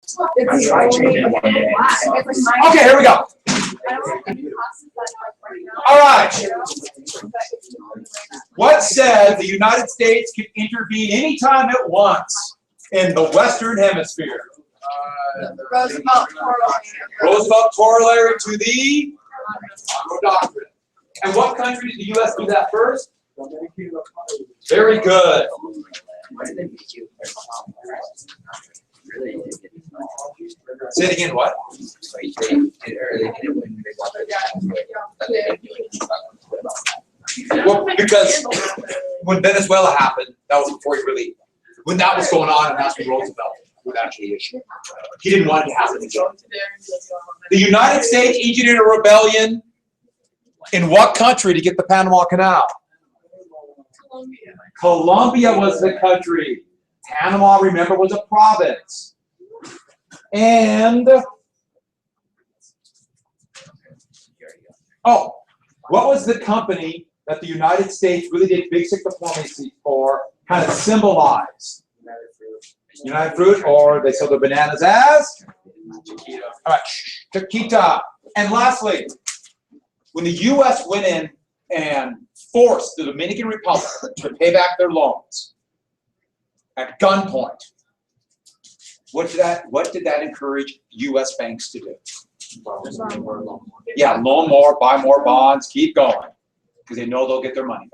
Okay, here we go. All right. What said the United States could intervene anytime it wants in the Western Hemisphere? Roosevelt corollary to the Monroe Doctrine. And what country did the U.S. do that first? Very good. Say it again, what? Well, because when Venezuela happened, that was before he really, when that was going on, and that's when Roosevelt would actually issue. He didn't want it to happen again. The United States engineered a rebellion in what country to get the Panama Canal? Colombia was the country. Panama, remember, was a province. And, oh, what was the company that the United States really did big stick diplomacy for, kind of symbolized? United Fruit, or they sell their bananas as? Chiquita. All right, Chiquita. And lastly, when the U.S. went in and forced the Dominican Republic to pay back their loans at gunpoint, what did that encourage U.S. banks to do? Yeah, loan more, buy more bonds, keep going, because they know they'll get their money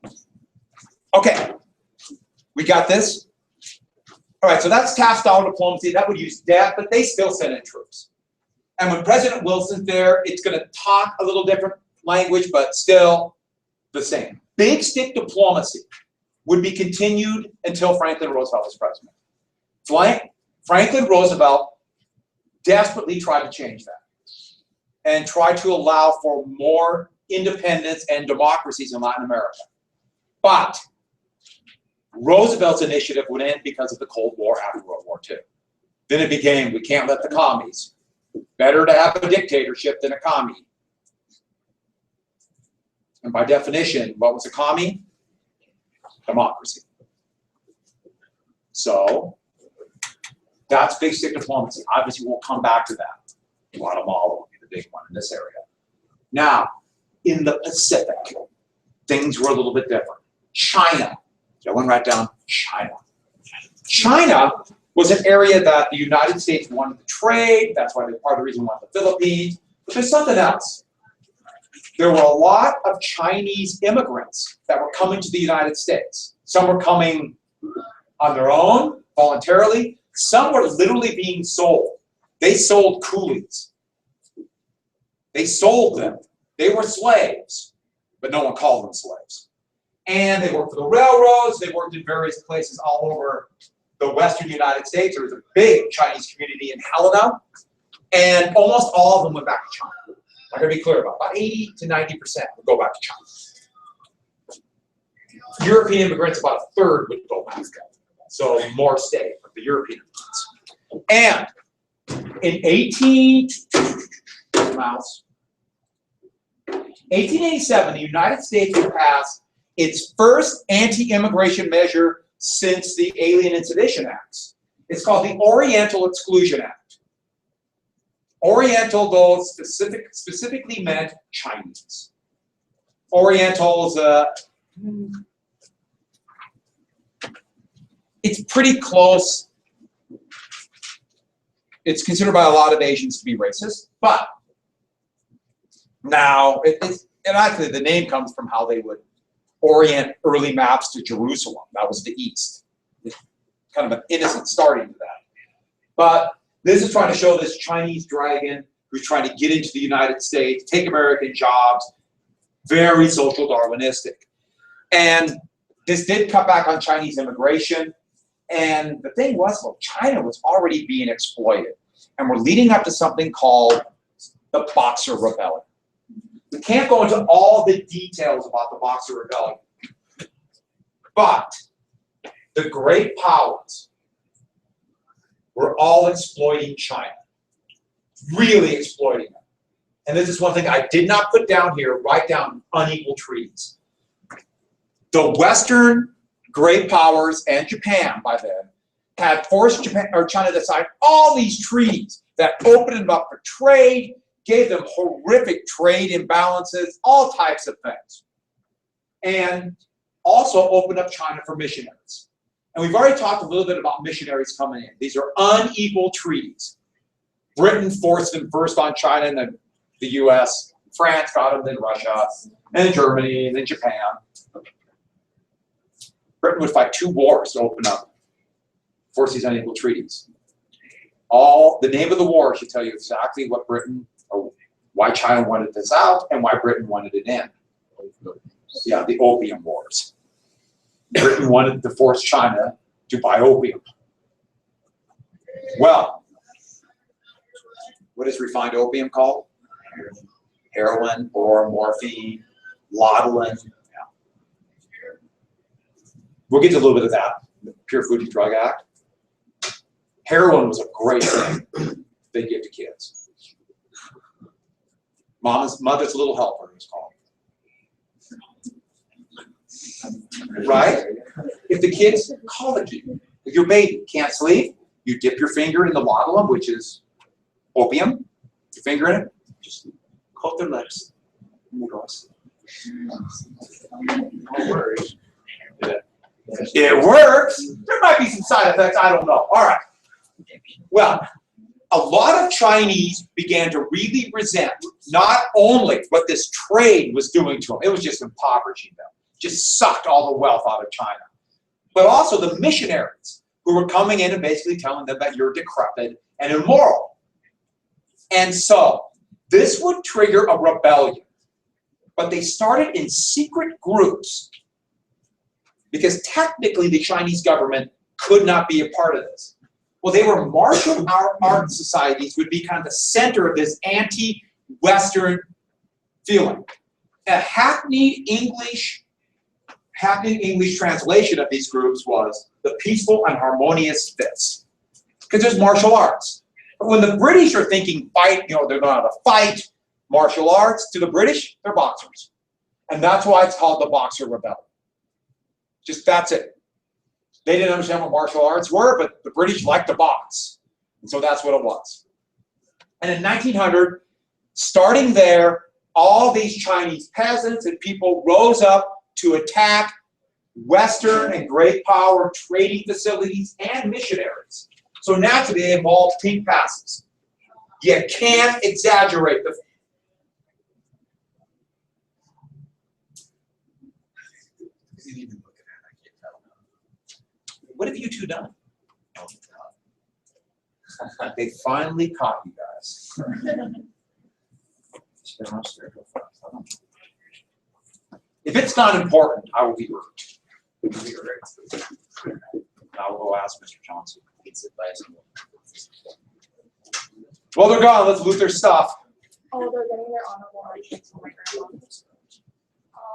back. Okay, we got this. All right, so that's task dollar diplomacy. That would use debt, but they still send in troops. And when President Wilson's there, it's going to talk a little different language, but still the same. Big stick diplomacy would be continued until Franklin Roosevelt was president. Franklin Roosevelt desperately tried to change that and tried to allow for more independence and democracies in Latin America. But Roosevelt's initiative would end because of the Cold War after World War II. Then it became, we can't let the commies. Better to have a dictatorship than a commie. And by definition, what was a commie? Democracy. So that's big stick diplomacy. Obviously, we'll come back to that. Guatemala will be the big one in this area. Now, in the Pacific, things were a little bit different. China. I went right down China. China was an area that the United States wanted to trade. That's why part of the reason we wanted the Philippines. But there's something else. There were a lot of Chinese immigrants that were coming to the United States. Some were coming on their own, voluntarily. Some were literally being sold. They sold coolies. They sold them. They were slaves, but no one called them slaves. And they worked for the railroads. They worked in various places all over the Western United States. There was a big Chinese community in Helena, and almost all of them went back to China. I'm going to be clear about it. About 80 to 90% would go back to China. European immigrants, about a third would go back. So more stay for the European immigrants. And in 1887, the United States would pass its first anti-immigration measure since the Alien and Sedition Acts. It's called the Oriental Exclusion Act. Oriental, though, specifically meant Chinese. Orientals, it's pretty close. It's considered by a lot of Asians to be racist, but now, and actually the name comes from how they would orient early maps to Jerusalem. That was the east. It's kind of an innocent starting to that. But this is trying to show this Chinese dragon who's trying to get into the United States, take American jobs, very social Darwinistic. And this did cut back on Chinese immigration. And the thing was, well, China was already being exploited. And we're leading up to something called the Boxer Rebellion. We can't go into all the details about the Boxer Rebellion. But the great powers were all exploiting China. Really exploiting them. And this is one thing I did not put down here, write down unequal treaties. The Western great powers and Japan by then had forced Japan or China to sign all these treaties that opened them up for trade, gave them horrific trade imbalances, all types of things. And also opened up China for missionaries. And we've already talked a little bit about missionaries coming in. These are unequal treaties. Britain forced them first on China and then the US. France got them, then Russia, and then Germany, and then Japan. Britain would fight 2 wars to open up, force these unequal treaties. The name of the war should tell you exactly what Britain, or why China wanted this out, and why Britain wanted it in. Yeah, the Opium Wars. Britain wanted to force China to buy opium. Well, what is refined opium called? Heroin or morphine, laudanum. Yeah. We'll get to a little bit of that, the Pure Food and Drug Act. Heroin was a great thing they give to kids. Mother's Little Helper, it was called. Right? If the kids colicky, if your baby can't sleep, you dip your finger in the laudanum, which is opium, your finger in it, just coat their lips, and they go to sleep. No worries. It works. There might be some side effects, I don't know. All right. Well, a lot of Chinese began to really resent not only what this trade was doing to them, it was just impoverishing them, just sucked all the wealth out of China, but also the missionaries who were coming in and basically telling them that you're decrepit and immoral. And so this would trigger a rebellion, but they started in secret groups because technically the Chinese government could not be a part of this. Well, they were martial art societies, would be kind of the center of this anti-Western feeling. A hackneyed English translation of these groups was the peaceful and harmonious fits, because there's martial arts. But when the British are thinking fight, they're going to have a fight, martial arts, to the British, they're boxers. And that's why it's called the Boxer Rebellion. Just that's it. They didn't understand what martial arts were, but the British liked to box. And so that's what it was. And in 1900, starting there, all these Chinese peasants and people rose up to attack Western and great power trading facilities and missionaries. So naturally, they involved pink passes. You can't exaggerate the. What have you two done? They finally caught you guys. If it's not important, I will be rude. I will go ask Mr. Johnson. Well, they're gone. Let's loot their stuff. Oh, they're getting their honorable mentions for my grandma.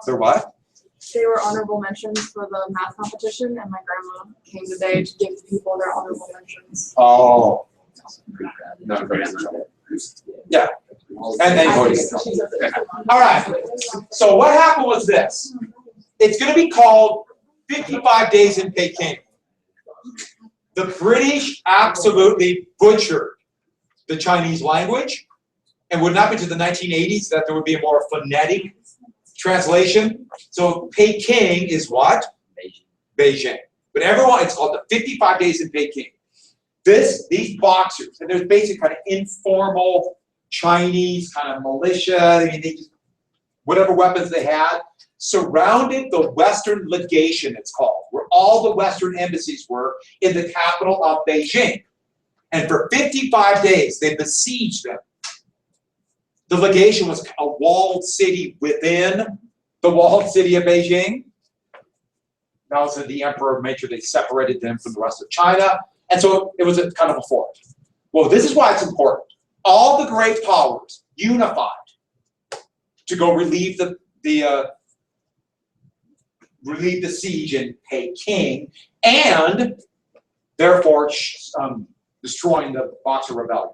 They're what? They were honorable mentions for the math competition, and my grandma came today to give people their honorable mentions. Oh. Yeah. And then voting. All right. So what happened was this. It's going to be called 55 Days in Peking. The British absolutely butchered the Chinese language, and would not be to the 1980s that there would be a more phonetic translation. So Peking is what? Beijing. But everyone, it's called the 55 Days in Peking. These boxers, and there's basically kind of informal Chinese kind of militia, I mean, they just, whatever weapons they had, surrounded the Western legation, it's called, where all the Western embassies were in the capital of Beijing. And for 55 days, they besieged them. The legation was a walled city within the walled city of Beijing. Now, so the emperor made sure they separated them from the rest of China. And so it was a kind of a fort. Well, this is why it's important. All the great powers unified to go relieve the siege in Peking, and therefore destroying the Boxer Rebellion.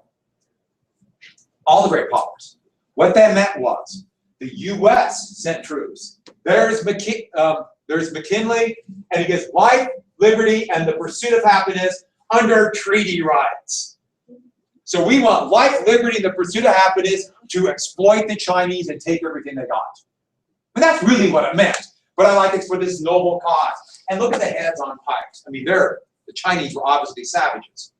All the great powers. What that meant was the U.S. sent troops. There's McKinley, and he gets life, liberty, and the pursuit of happiness. under treaty rights. So we want life, liberty, and the pursuit of happiness to exploit the Chinese and take everything they got. And that's really what it meant. But I like it for this noble cause. And look at the heads on pikes. I mean, the Chinese were obviously savages.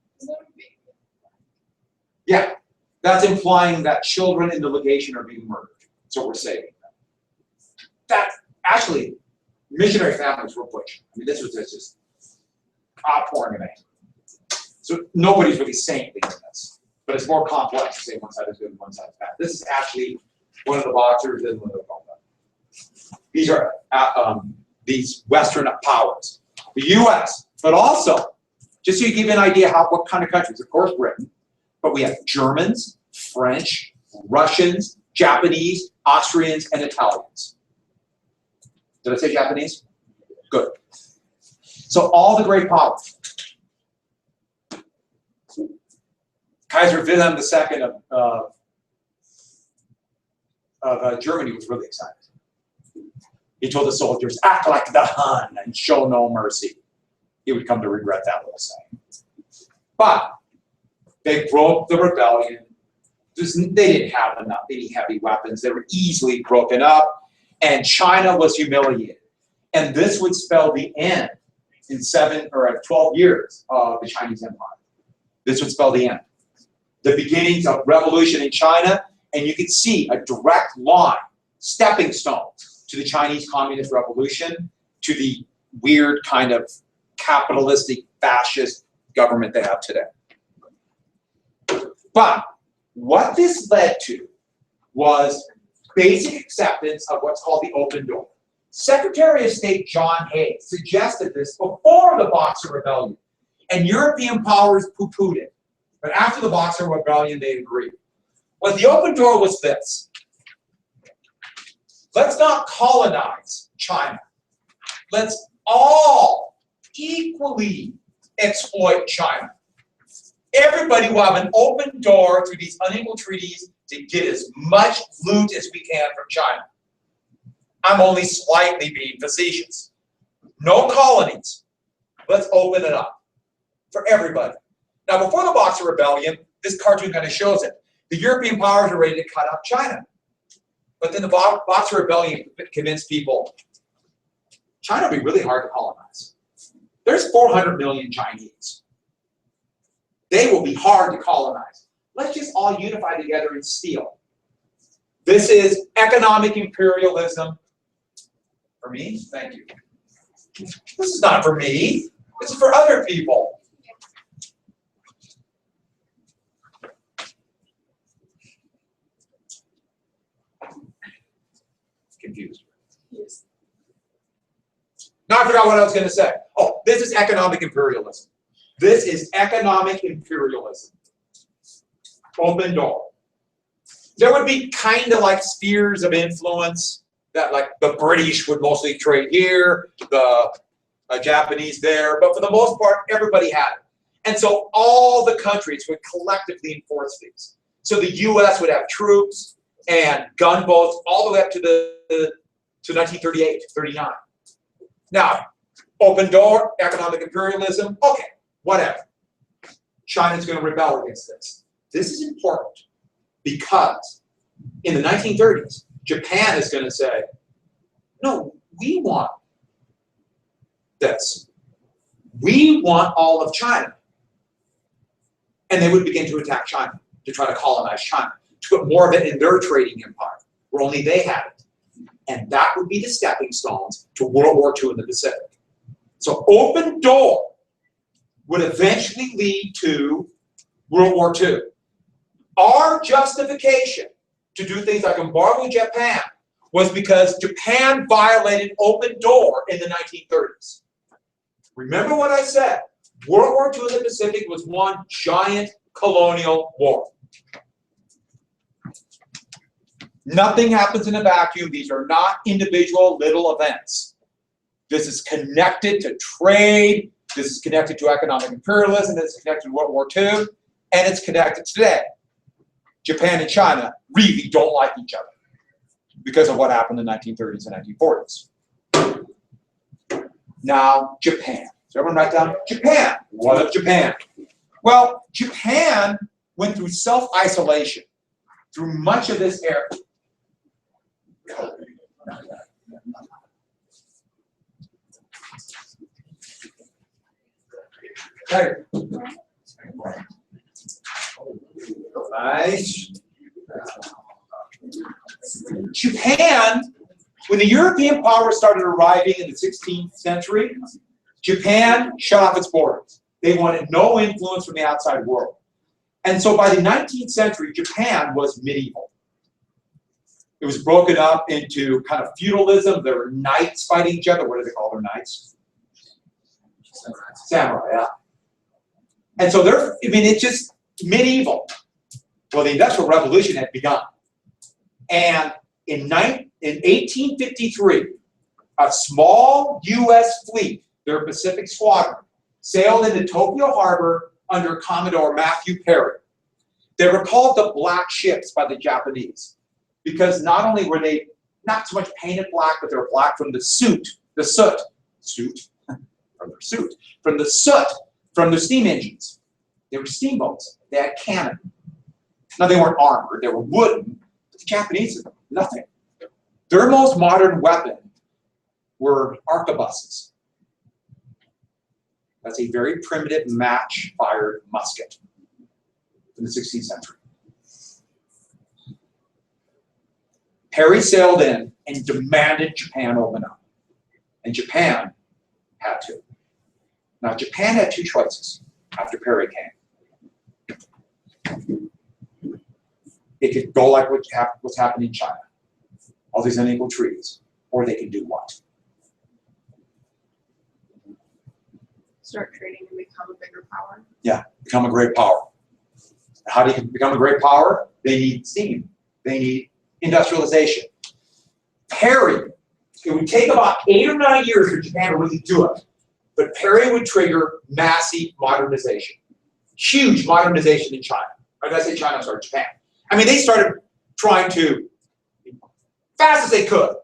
Yeah, that's implying that children in the legation are being murdered. So we're saving them. That actually, missionary families were pushed. I mean, this was just outpouring of anger. So nobody's really saintly in this, but it's more complex to say one side is good and one side is bad. This is actually one of the boxers and one of the These are these Western powers, the U.S., but also, just so you give you an idea what kind of countries, of course Britain, but we have Germans, French, Russians, Japanese, Austrians, and Italians. Did I say Japanese? Good. So all the great powers. Kaiser Wilhelm II of Germany was really excited. He told the soldiers, act like the Hun and show no mercy. He would come to regret that little saying. But they broke the rebellion. They didn't have any heavy weapons. They were easily broken up, and China was humiliated. And this would spell the end in 12 years of the Chinese Empire. This would spell the end. The beginnings of revolution in China, and you can see a direct line, stepping stone to the Chinese Communist Revolution, to the weird kind of capitalistic fascist government they have today. But what this led to was basic acceptance of what's called the open door. Secretary of State John Hay suggested this before the Boxer Rebellion, and European powers poo-pooed it. But after the Boxer Rebellion, they agreed. Well, the open door was this. Let's not colonize China. Let's all equally exploit China. Everybody will have an open door through these unequal treaties to get as much loot as we can from China. I'm only slightly being facetious. No colonies. Let's open it up for everybody. Now, before the Boxer Rebellion, this cartoon kind of shows it. The European powers were ready to cut out China. But then the Boxer Rebellion convinced people, China will be really hard to colonize. There's 400 million Chinese. They will be hard to colonize. Let's just all unify together and steal. This is economic imperialism. For me? Thank you. This is not for me. This is for other people. Confused. Yes. Now I forgot what I was going to say. Oh, this is economic imperialism. This is economic imperialism. Open door. There would be kind of like spheres of influence that like the British would mostly trade here, the Japanese there, but for the most part, everybody had it. And so all the countries would collectively enforce these. So the US would have troops and gunboats all the way up to 1938, 39. Now, open door, economic imperialism, okay, whatever. China's going to rebel against this. This is important because in the 1930s, Japan is going to say, no, we want this. We want all of China. And they would begin to attack China, to try to colonize China, to put more of it in their trading empire, where only they had it. And that would be the stepping stones to World War II in the Pacific. So open door would eventually lead to World War II. Our justification to do things like embargo Japan was because Japan violated open door in the 1930s. Remember what I said. World War II in the Pacific was one giant colonial war. Nothing happens in a vacuum. These are not individual little events. This is connected to trade. This is connected to economic imperialism. This is connected to World War II. And it's connected today. Japan and China really don't like each other because of what happened in the 1930s and 1940s. Now, Japan. Everyone write down Japan. What of Japan? Well, Japan went through self-isolation through much of this era. Nice. Japan, when the European powers started arriving in the 16th century, Japan shut off its borders. They wanted no influence from the outside world. And so by the 19th century, Japan was medieval. It was broken up into kind of feudalism. There were knights fighting each other. What do they call their knights? Samurai, yeah. And so it's just medieval. Well, the Industrial Revolution had begun. And in 1853, a small U.S. fleet, their Pacific Squadron, sailed into Tokyo Harbor under Commodore Matthew Peril. They were called the Black Ships by the Japanese because not only were they not so much painted black, but they were black from the soot, from the steam engines. They were steamboats. They had cannon. Now, they weren't armored. They were wooden. But the Japanese had nothing. Their most modern weapon were arquebuses. That's a very primitive match-fired musket in the 16th century. Perry sailed in and demanded Japan open up. And Japan had to. Now, Japan had two choices after Perry came. It could go like what's happening in China, all these unequal treaties, or they can do what? Start trading and become a bigger power. Yeah, become a great power. How do you become a great power? They need steam. They need industrialization. Perry, it would take about 8 or 9 years for Japan to really do it, but Perry would trigger massive modernization. Huge modernization in China. Or did I say China? Sorry, Japan. I mean, they started trying to, fast as they could,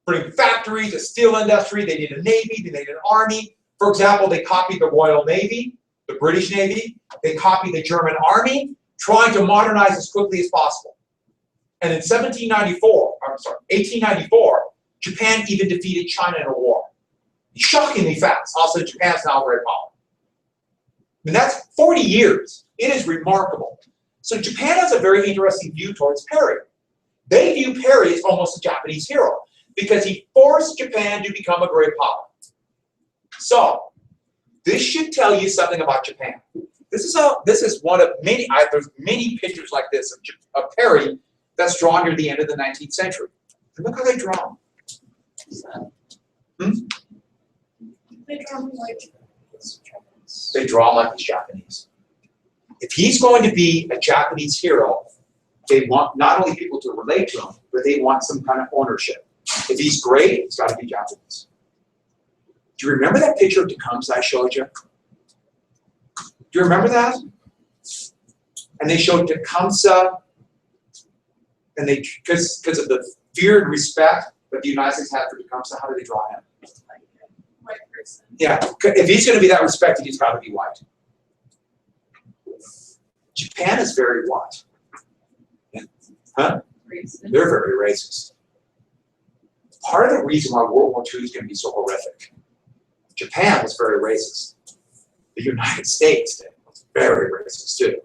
bring factories, a steel industry. They needed a navy, they needed an army. For example, they copied the Royal Navy, the British Navy. They copied the German Army, trying to modernize as quickly as possible. And in 1894, Japan even defeated China in a war. Shockingly fast. Also, Japan's now a great power. I mean, that's 40 years. It is remarkable. So Japan has a very interesting view towards Perry. They view Perry as almost a Japanese hero because he forced Japan to become a great power. So this should tell you something about Japan. This is one of many. There's many pictures like this of Perry that's drawn near the end of the 19th century. And look how they draw him. They draw him like They draw him like the Japanese. If he's going to be a Japanese hero, they want not only people to relate to him, but they want some kind of ownership. If he's great, it's got to be Japanese. Do you remember that picture of Tecumseh I showed you? Do you remember that? And they showed Tecumseh, and they, because of the fear and respect that the United States had for Tecumseh, how did they draw him? white person. Yeah, if he's going to be that respected, he's got to be white. Japan is very what? Huh? Racist. They're very racist. Part of the reason why World War II is going to be so horrific. Japan was very racist. The United States was very racist too.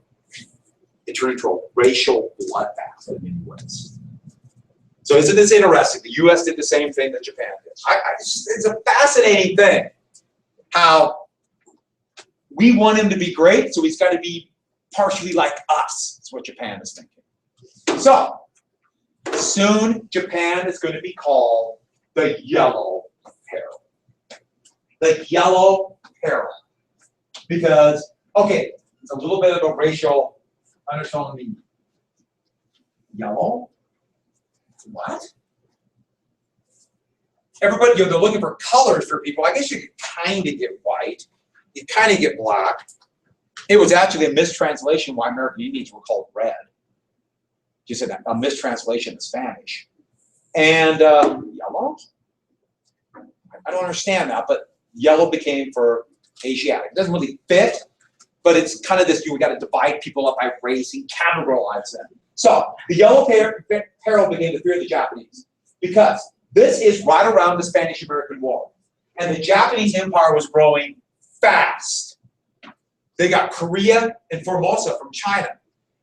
It turned into a racial bloodbath in many ways. So isn't this interesting? The U.S. did the same thing that Japan did. It's a fascinating thing how we want him to be great, so he's got to be partially like us. That's what Japan is thinking. So soon Japan is going to be called the Yellow Peril. The Yellow Peril. Because, okay, it's a little bit of a racial undertone. Yellow? What? Everybody, they're looking for colors for people. I guess you could kind of get white. You kind of get black. It was actually a mistranslation why American Indians were called red. Just a mistranslation in Spanish. And yellow? I don't understand that, but yellow became for Asiatic. It doesn't really fit, but it's kind of this, you got to divide people up by race and categorize them. So the yellow peril began to fear the Japanese because this is right around the Spanish-American War. And the Japanese empire was growing fast. They got Korea and Formosa from China.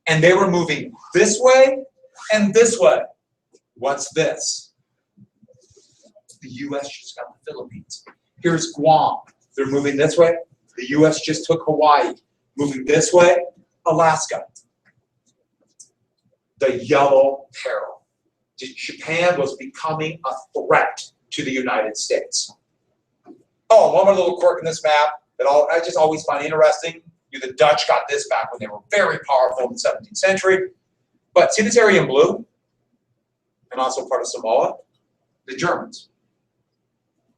And they were moving this way and this way. What's this? The US just got the Philippines. Here's Guam. They're moving this way. The US just took Hawaii. Moving this way, Alaska. The yellow peril. Japan was becoming a threat to the United States. Oh, one more little quirk in this map that I just always find interesting. The Dutch got this back when they were very powerful in the 17th century. But see this area in blue? And also part of Samoa? The Germans.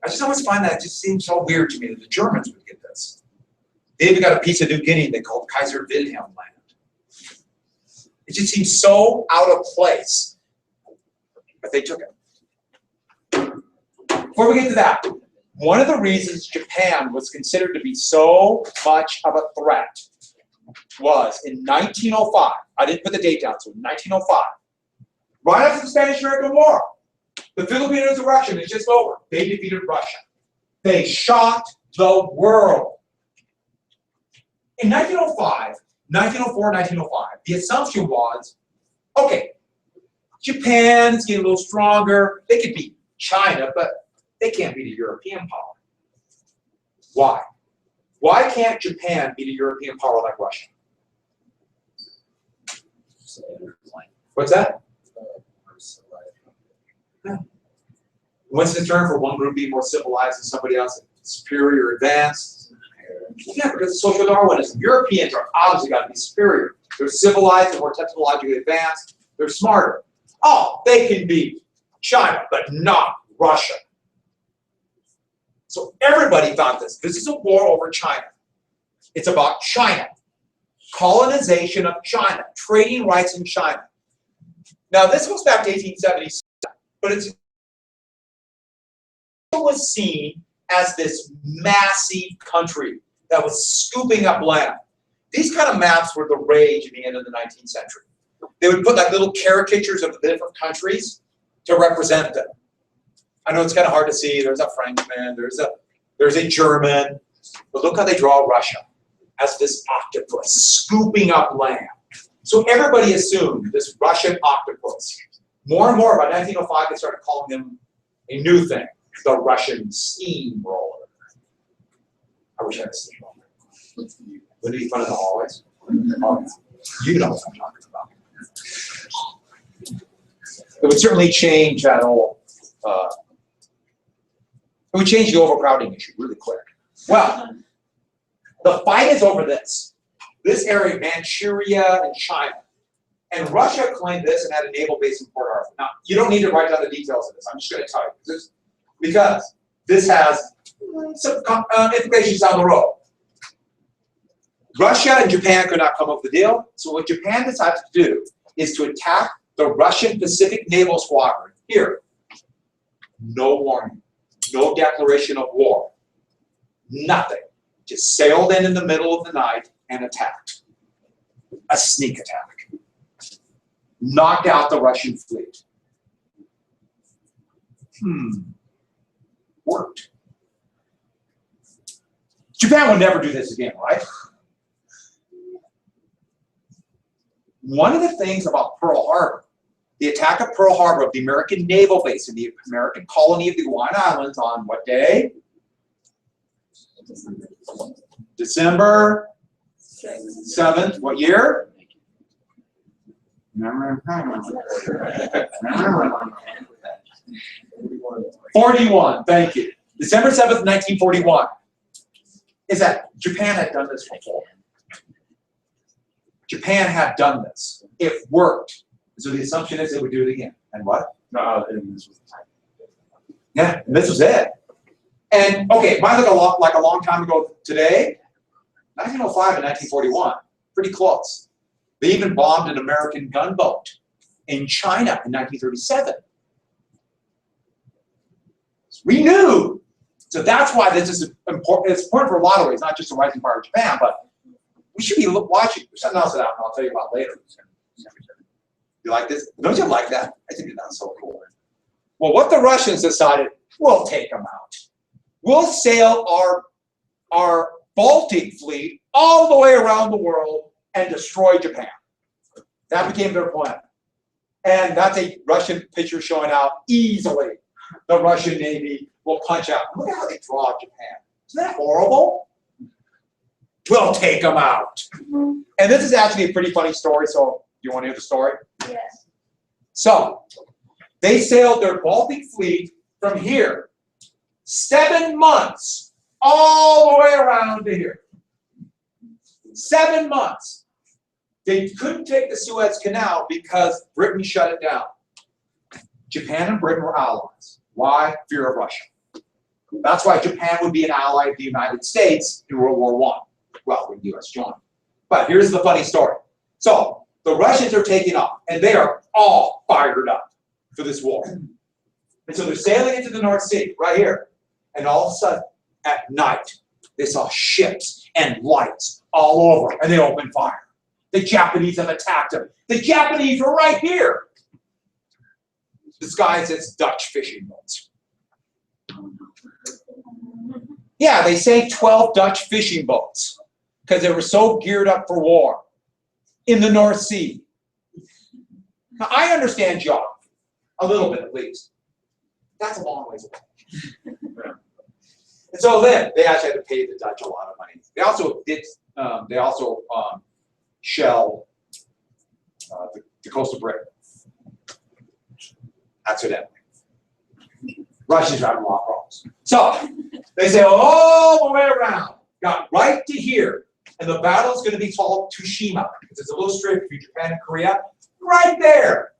I just always find that it just seems so weird to me that the Germans would get this. They even got a piece of New Guinea they called Kaiser Wilhelm land. It just seems so out of place. But they took it. Before we get to that, one of the reasons Japan was considered to be so much of a threat was in 1905, I didn't put the date down, so in 1905, right after the Spanish-American War, the Philippine insurrection is just over. They defeated Russia. They shocked the world. In 1905, 1904, 1905, the assumption was, okay, Japan is getting a little stronger. They could beat China, but they can't beat a European power. Why? Why can't Japan beat a European power like Russia? What's that? Yeah. What's the term for one group being more civilized than somebody else? Superior, advanced? Yeah, because of social Darwinism. Europeans are obviously got to be superior. They're civilized, they're more technologically advanced, they're smarter. Oh, they can beat China, but not Russia. So everybody thought this. This is a war over China. It's about China. Colonization of China. Trading rights in China. Now this goes back to 1877, but it was seen as this massive country that was scooping up land. These kind of maps were the rage at the end of the 19th century. They would put like little caricatures of the different countries to represent them. I know it's kind of hard to see. There's a Frenchman, there's a German, but look how they draw Russia as this octopus scooping up land. So everybody assumed this Russian octopus. More and more, by 1905, they started calling them a new thing, the Russian steamroller. I wish I had a steamroller. Wouldn't it be fun in the hallways? Oh, you know what I'm talking about. It would certainly change that whole, it would change the overcrowding issue really quick. Well, the fight is over this. This area, Manchuria and China. And Russia claimed this and had a naval base in Port Arthur. Now, you don't need to write down the details of this. I'm just going to tell you. Because this has some implications down the road. Russia and Japan could not come up with a deal. So what Japan decided to do is to attack the Russian Pacific Naval Squadron here. No warning. No declaration of war. Nothing. Just sailed in the middle of the night and attacked. A sneak attack. Knocked out the Russian fleet. Worked. Japan would never do this again, right? One of the things about Pearl Harbor, the attack of Pearl Harbor of the American naval base in the American colony of the Hawaiian Islands on what day? December 7th. What year? 41. Thank you. December 7th, 1941. Is that Japan had done this before. Japan had done this. It worked. So the assumption is they would do it again. And what? No, and this was the time. Yeah, and this was it. And okay, it might look like a long time ago today. 1905 and 1941, pretty close. They even bombed an American gunboat in China in 1937. We knew. So that's why this is important. It's important for a lot of ways, not just the rising power of Japan, but we should be watching. There's something else that I'll tell you about later. You like this? Don't you like that? I think that's so cool. Well, what the Russians decided, we'll take them out. We'll sail our Baltic fleet all the way around the world and destroy Japan. That became their plan. And that's a Russian picture showing out easily. The Russian Navy will punch out. Look at how they draw Japan. Isn't that horrible? We'll take them out. And this is actually a pretty funny story, so you want to hear the story? Yes. So, they sailed their Baltic fleet from here, 7 months, all the way around to here. 7 months. They couldn't take the Suez Canal because Britain shut it down. Japan and Britain were allies. Why? Fear of Russia. That's why Japan would be an ally of the United States in World War I. Well, when the U.S. joined. But here's the funny story. So, the Russians are taking off, and they are all fired up for this war. And so they're sailing into the North Sea, right here. And all of a sudden, at night, they saw ships and lights all over, and they opened fire. The Japanese have attacked them. The Japanese were right here. Disguised as Dutch fishing boats. Yeah, they sank 12 Dutch fishing boats because they were so geared up for war in the North Sea. Now, I understand geography, a little bit at least. That's a long ways away. And so then they actually had to pay the Dutch a lot of money. They also did. Shell the coast of Britain. Accidentally. Russians are having a lot of problems. So they sail all the way around, got right to here, and the battle is going to be called Tsushima. It's a little strip between Japan and Korea, right there.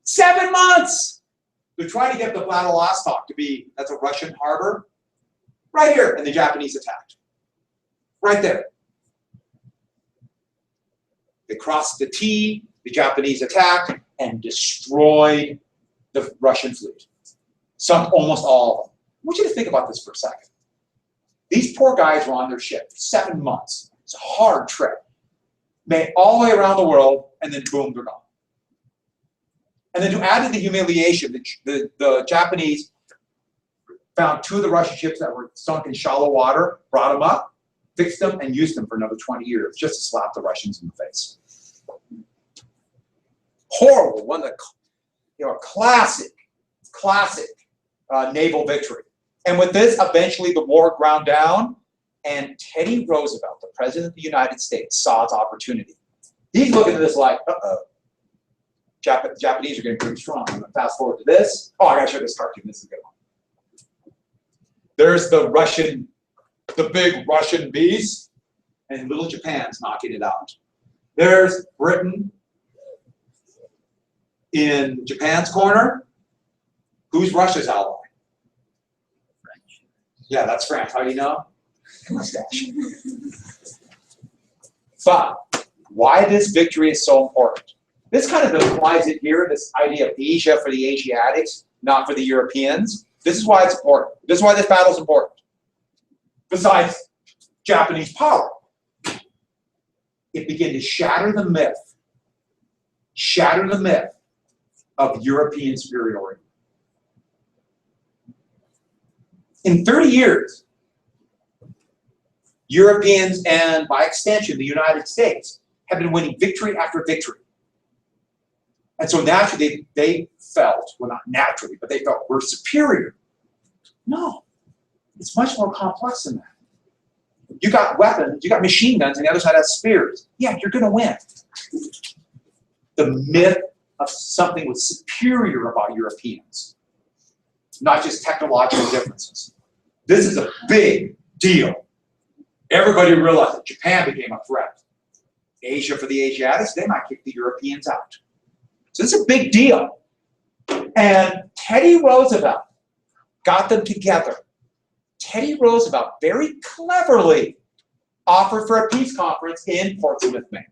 7 months. They're trying to get the Vladivostok to be, that's a Russian harbor, right here, and the Japanese attacked. Right there. They crossed the T, the Japanese attacked, and destroyed the Russian fleet. Sunk almost all of them. I want you to think about this for a second. These poor guys were on their ship for 7 months. It's a hard trip. Made all the way around the world, and then boom, they're gone. And then to add to the humiliation, the Japanese found 2 of the Russian ships that were sunk in shallow water, brought them up, fixed them, and used them for another 20 years, just to slap the Russians in the face. Horrible, one of the, classic naval victory. And with this, eventually the war ground down, and Teddy Roosevelt, the President of the United States, saw its opportunity. He's looking at this like, Japanese are getting pretty strong. I'm gonna fast forward to this. Oh, I gotta show this cartoon, this is a good one. There's the big Russian beast, and little Japan's knocking it out. There's Britain in Japan's corner. Who's Russia's ally? French. Yeah, that's France. How do you know? Mustache. But why this victory is so important? This kind of implies it here, this idea of Asia for the Asiatics, not for the Europeans. This is why it's important. This is why this battle is important. Besides Japanese power, it began to shatter the myth of European superiority. In 30 years, Europeans and, by extension, the United States have been winning victory after victory. And so naturally, they felt, well, not naturally, but they felt we're superior. No, it's much more complex than that. You got weapons, you got machine guns, and the other side has spears. Yeah, you're going to win. The myth of something was superior about Europeans, not just technological differences. This is a big deal. Everybody realized that Japan became a threat. Asia for the Asiatics, they might kick the Europeans out. So this is a big deal. And Teddy Roosevelt got them together. Teddy Roosevelt very cleverly offered for a peace conference in Portsmouth, Maine.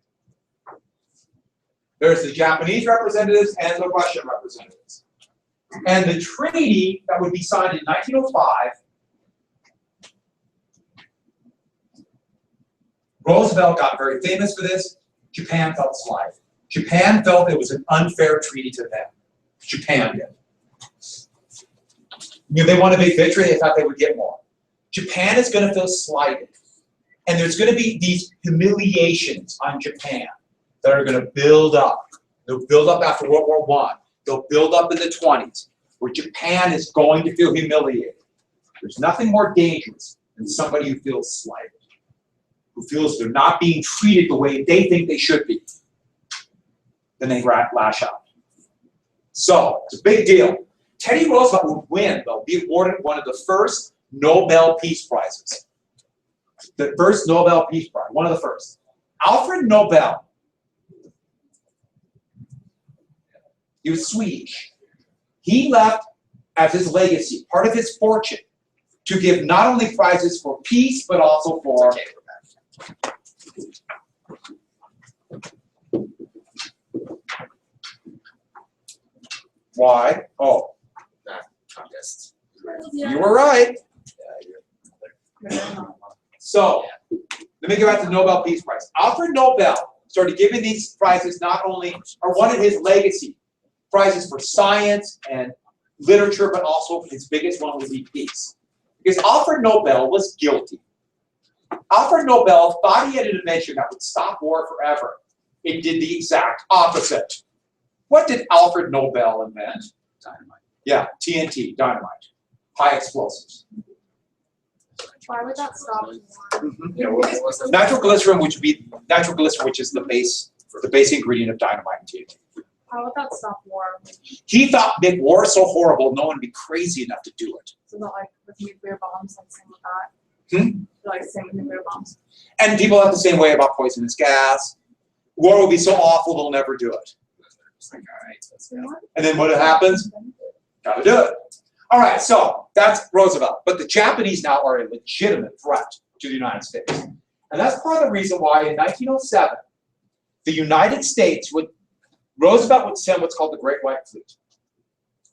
There's the Japanese representatives and the Russian representatives. And the treaty that would be signed in 1905 Roosevelt got very famous for this. Japan felt slighted. Japan felt it was an unfair treaty to them. Japan did. You know, they wanted a big victory, they thought they would get more. Japan is going to feel slighted. And there's going to be these humiliations on Japan that are going to build up. They'll build up after World War I. They'll build up in the 20s, where Japan is going to feel humiliated. There's nothing more dangerous than somebody who feels slighted, who feels they're not being treated the way they think they should be. Then they lash out. So, it's a big deal. Teddy Roosevelt would win, though, be awarded one of the first Nobel Peace Prizes. The first Nobel Peace Prize, one of the first. Alfred Nobel. He was Swedish. He left as his legacy, part of his fortune, to give not only prizes for peace, but also for... Why? Oh. Contest. You were right. So, let me go back to the Nobel Peace Prize. Alfred Nobel started giving these prizes not only, or one of his legacy prizes for science and literature, but also his biggest one would be peace. Because Alfred Nobel was guilty. Alfred Nobel thought he had an invention that would stop war forever. It did the exact opposite. What did Alfred Nobel invent? Dynamite. Yeah, TNT, dynamite, high explosives. Why would that stop war? Yeah, what was the Nitroglycerin, which is the base ingredient of dynamite and TNT. How would that stop war? He thought that war is so horrible, no one would be crazy enough to do it. So that like with nuclear bombs, like same with that? Like same with nuclear bombs. And people have the same way about poisonous gas. War will be so awful, they'll never do it. It's like, all right, let's go. And then what happens? Gotta do it. All right, so that's Roosevelt. But the Japanese now are a legitimate threat to the United States. And that's part of the reason why in 1907, the United States Roosevelt would send what's called the Great White Fleet.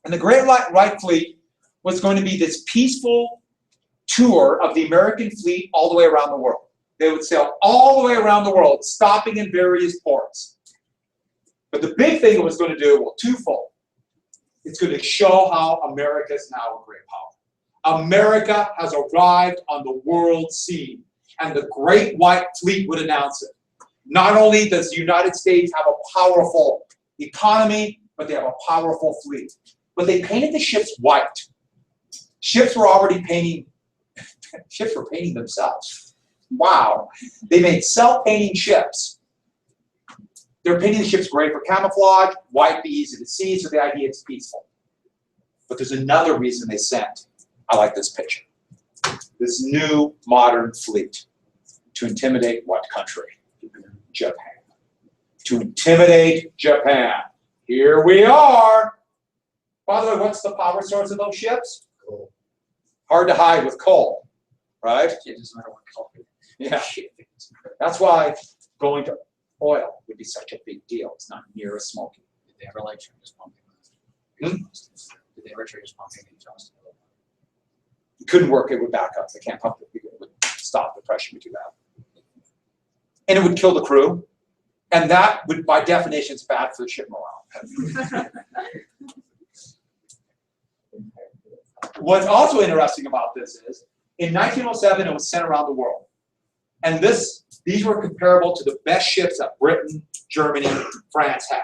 And the Great White Fleet was going to be this peaceful tour of the American fleet all the way around the world. They would sail all the way around the world, stopping in various ports. But the big thing it was going to do, well, twofold. It's going to show how America is now a great power. America has arrived on the world scene, and the Great White Fleet would announce it. Not only does the United States have a powerful economy, but they have a powerful fleet. But they painted the ships white. Ships were painting themselves. Wow. They made self-painting ships. They're painting the ships gray for camouflage, white to be easy to see, so the idea is peaceful. But there's another reason they sent, I like this picture, this new modern fleet to intimidate what country? Japan. To intimidate Japan. Here we are. By the way, what's the power source of those ships? Cool. Hard to hide with coal, right? It doesn't matter what color. Yeah. That's why going to oil would be such a big deal. It's not near as smoky. Did they ever like try just pumping? Did they ever try just pumping the exhaust? It couldn't work, it would back up. They can't pump it, it would stop the pressure too bad. And it would kill the crew. And that would, by definition, is bad for the ship morale. What's also interesting about this is, in 1907, it was sent around the world. And these were comparable to the best ships that Britain, Germany, France had.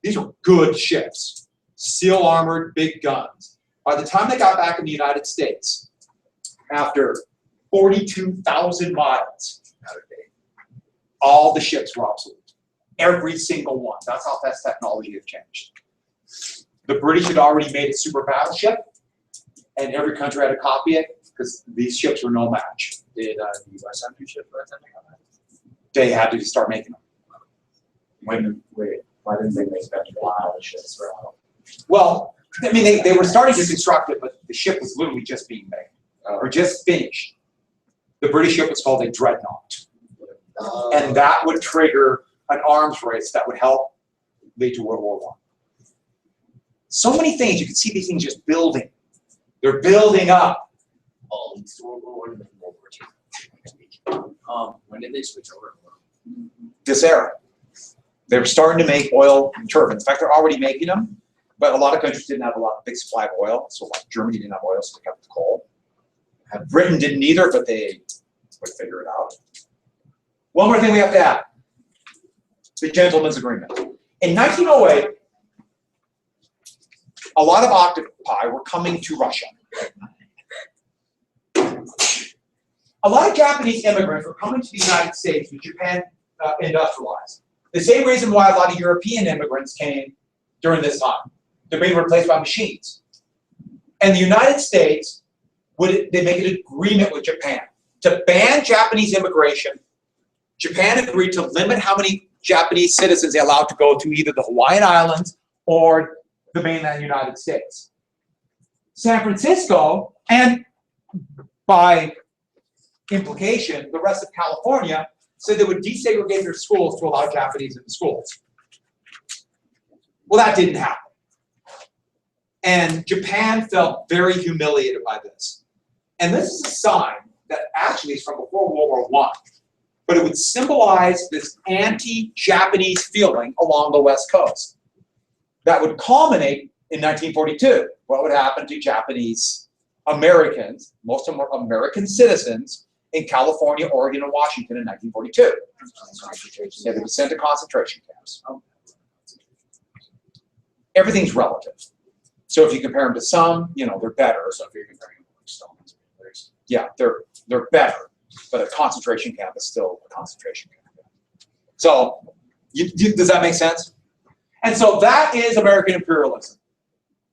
These were good ships, steel armored, big guns. By the time they got back in the United States, after 42,000 miles, all the ships were obsolete. Every single one. That's how fast technology has changed. The British had already made a super battleship, and every country had to copy it because these ships were no match. Did the U.S. have new ships by the time they got back? They had to start making them. Why didn't they make that while the ships were out? Well, I mean, they were starting to construct it, but the ship was literally just being made, or just finished. The British ship was called a dreadnought. And that would trigger an arms race that would help lead to World War I. So many things, you can see these things just building. They're building up. All leads to World War I and then World War II. When did they switch over? This era. They were starting to make oil turbines. In fact, they're already making them, but a lot of countries didn't have a big supply of oil. So like Germany didn't have oil, so they kept the coal. Britain didn't either, but they would figure it out. One more thing we have to add. The Gentleman's Agreement. In 1908, a lot of octopi were coming to Russia. A lot of Japanese immigrants were coming to the United States when Japan industrialized. The same reason why a lot of European immigrants came during this time. They're being replaced by machines. And the United States, they make an agreement with Japan to ban Japanese immigration. Japan agreed to limit how many Japanese citizens they allowed to go to either the Hawaiian Islands or the mainland United States. San Francisco, and by implication, the rest of California, said they would desegregate their schools to allow Japanese in the schools. Well, that didn't happen. And Japan felt very humiliated by this. And this is a sign that actually is from before World War I. But it would symbolize this anti-Japanese feeling along the West Coast. That would culminate in 1942. What would happen to Japanese Americans, most of them were American citizens, in California, Oregon, and Washington in 1942. They would be sent to concentration camps. Everything's relative. So if you compare them to some, they're better. So if you're comparing them to stones, yeah, they're better. But a concentration camp is still a concentration camp. So does that make sense? And so that is American imperialism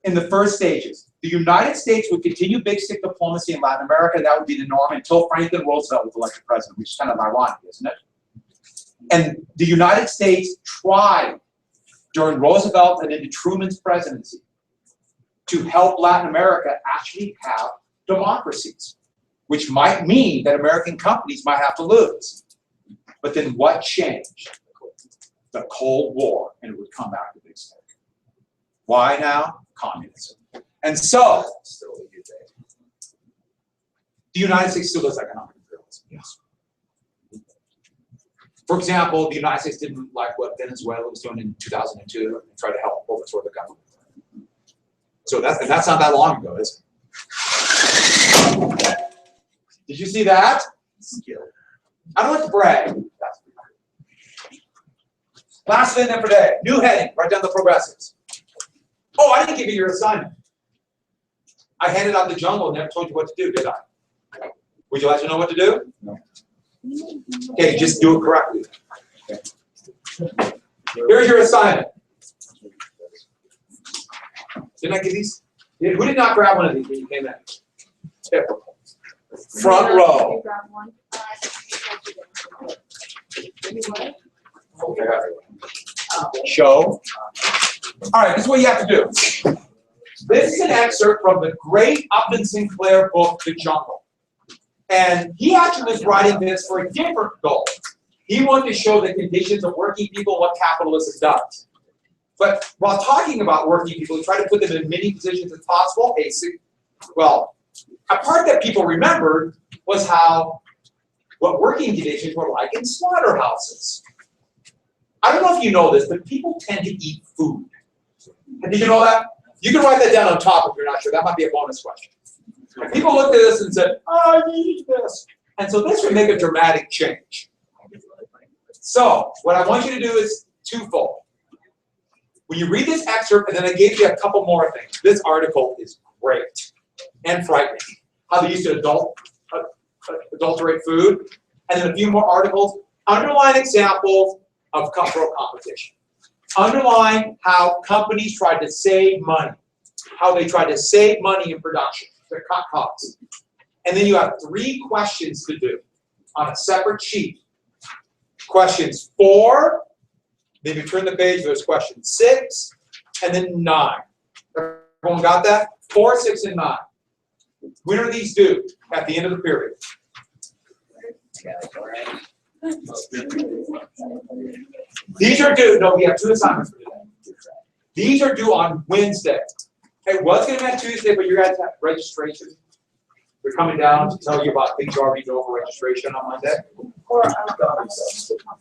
in the first stages. The United States would continue big stick diplomacy in Latin America. That would be the norm until Franklin Roosevelt was elected president, which is kind of ironic, isn't it? And the United States tried during Roosevelt and into Truman's presidency to help Latin America actually have democracies, which might mean that American companies might have to lose. But then what changed? The Cold War, and it would come back to big stick. Why now? Communism. And so, the United States still does economic imperialism, yes. For example, the United States didn't like what Venezuela was doing in 2002 and tried to help overthrow the government. So that's not that long ago, is it? Did you see that? I don't like to brag. Last thing for today, new heading, write down the progressives. Oh, I didn't give you your assignment. I handed out the jungle and never told you what to do, did I? Would you like to know what to do? No. Okay, just do it correctly. Okay. Here's your assignment. Didn't I give these? Who did not grab one of these when you came in? Typical. Front row. Show. All right, this is what you have to do. This is an excerpt from the great Upton Sinclair book, The Jungle. And he actually was writing this for a different goal. He wanted to show the conditions of working people, what capitalism does. But while talking about working people, he tried to put them in many positions as possible. Well, a part that people remembered was what working conditions were like in slaughterhouses. I don't know if you know this, but people tend to eat food. Did you know that? You can write that down on top if you're not sure. That might be a bonus question. And people looked at this and said, oh, I need this. And so this would make a dramatic change. So what I want you to do is twofold. When you read this excerpt, and then I gave you a couple more things. This article is great and frightening. How they used to adulterate food. And then a few more articles. Underline examples of cutthroat competition. Underline how companies tried to save money. How they tried to save money in production to cut costs. And then you have 3 questions to do on a separate sheet. Questions 4, then you turn the page, there's question 6, and then 9. Everyone got that? 4, 6, and 9. When are these due? At the end of the period. These are due, no, we have 2 assignments for today. These are due on Wednesday. It was going to be on Tuesday, but you guys have registration. We're coming down to tell you about things already over registration on Monday. Or,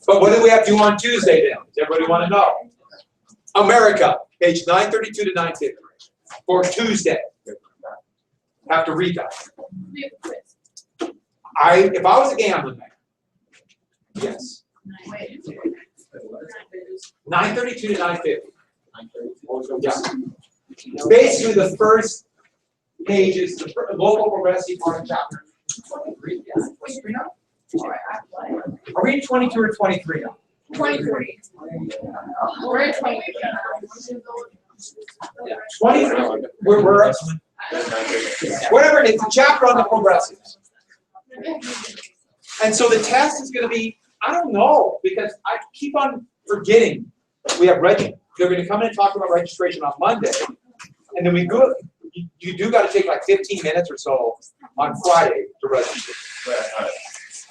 But what do we have to do on Tuesday then? Does everybody want to know? America, page 932 to 950 for Tuesday. Have to read that. If I was a gambling man, yes. 932 to 950. Yeah. Basically, the first page is the local progressive party chapter 23. Are we in 22 or 23 now? 23. We're at 23. 20. We're whatever it is, the chapter on the progressives. And so the test is going to be, I don't know, because I keep on forgetting we have registration. They're going to come in and talk about registration on Monday, and then we go. You do got to take like 15 minutes or so on Friday to register.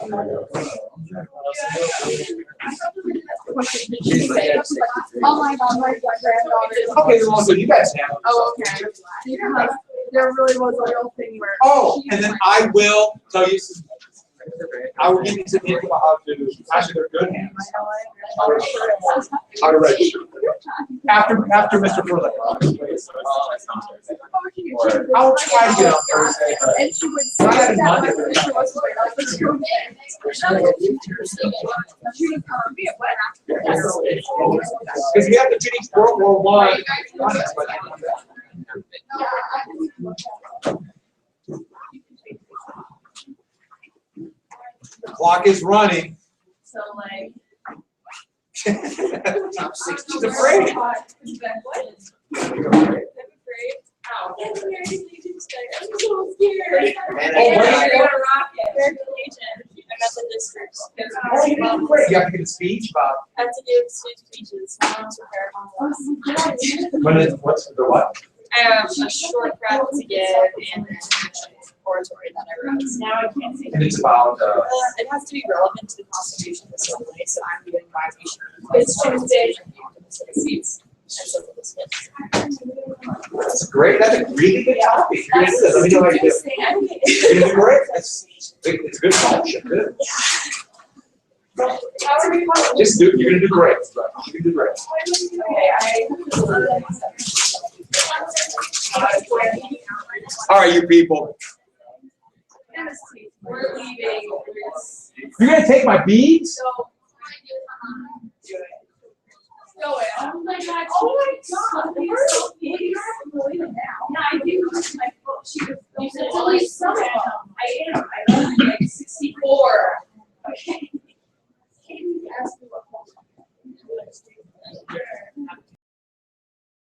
Oh my God, my granddaughter. Okay, well, so you guys have. Oh, okay. Because there really was a real thing where. Oh, and then I will tell you some. I will give you some hints about how to do. Actually, they're good hands. How to register. After Mr. Peril. I'll try to get on Thursday. And she would say I had a that Monday. my sister was Because we have to finish World War I. The clock is running. So like. She's afraid. Ow. I'm so scared. Oh, where are you going? I'm at the district. Oh, you're not afraid. You have to give a speech about. I have to give two speeches. One to Peril. When is what's the what? I have a short prep to give and then oratory that I wrote. Now I can't see. And it's about. It has to be relevant to the Constitution in some way, so I'm doing my piece. It's Tuesday. Seats. And so for this That's great. That's a really good topic. You're gonna do that. Let me know how you do. You're gonna do great. It's good function. Good. Just do. You're gonna do great. You're gonna do great. All right, you people. We're leaving. You're gonna take my beads? Go it. Oh my God. They're so big. Yeah, I do. My book. You said only some of them. I am. I love like 64. Okay. Can you ask me what